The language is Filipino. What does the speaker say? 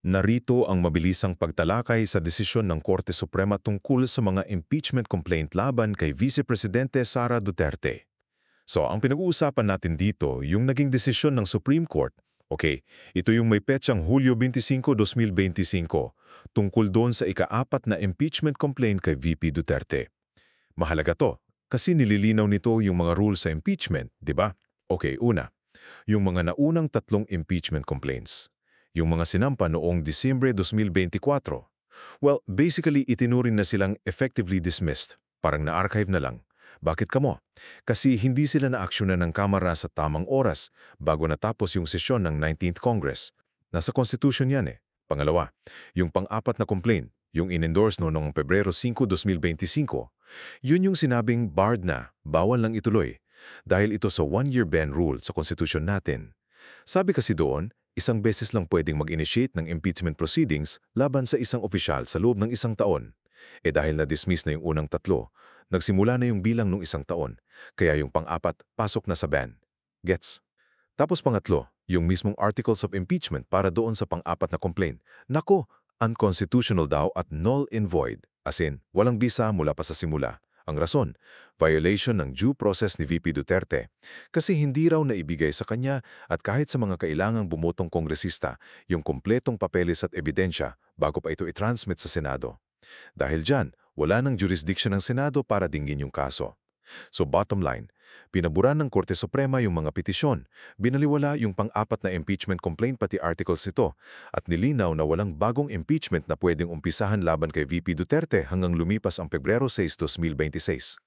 Narito ang mabilisang pagtalakay sa desisyon ng Korte Suprema tungkol sa mga impeachment complaint laban kay Vice Presidente Sara Duterte. So, ang pinag-uusapan natin dito, yung naging desisyon ng Supreme Court. Okay, ito yung may petsang Hulyo 25, 2025, tungkol doon sa ika-4 na impeachment complaint kay VP Duterte. Mahalaga to, kasi nililinaw nito yung mga rules sa impeachment, di ba? Okay, una, yung mga naunang 3 impeachment complaints. Yung mga sinampa noong Disyembre 2024. Well, basically itinuring na silang effectively dismissed. Parang na-archive na lang. Bakit kamo? Kasi hindi sila na-aksyonan ng Kamara sa tamang oras bago natapos yung sesyon ng 19th Congress. Nasa Constitution yan eh. Pangalawa, yung pang-4 na complaint, yung in-endorse noong Pebrero 5, 2025, yun yung sinabing barred na, bawal lang ituloy, dahil ito sa one-year ban rule sa Constitution natin. Sabi kasi doon, isang beses lang pwedeng mag-initiate ng impeachment proceedings laban sa isang opisyal sa loob ng 1 taon. Dahil na-dismiss na yung unang 3, nagsimula na yung bilang ng 1 taon, kaya yung pang-4 pasok na sa ban. Gets? Tapos pangatlo, yung mismong articles of impeachment para doon sa pang-4 na complaint. Nako, unconstitutional daw at null and void. As in, walang bisa mula pa sa simula. Ang rason, violation ng due process ni VP Duterte. Kasi hindi raw naibigay sa kanya at kahit sa mga kailangang bumotong kongresista yung kumpletong papeles at ebidensya bago pa ito i-transmit sa Senado. Dahil dyan, wala ng jurisdiction ng Senado para dinggin yung kaso. So bottom line, pinaburan ng Korte Suprema yung mga petisyon, binaliwala yung pang-4 na impeachment complaint pati articles nito, at nilinaw na walang bagong impeachment na pwedeng umpisahan laban kay VP Duterte hanggang lumipas ang Pebrero 6, 2026.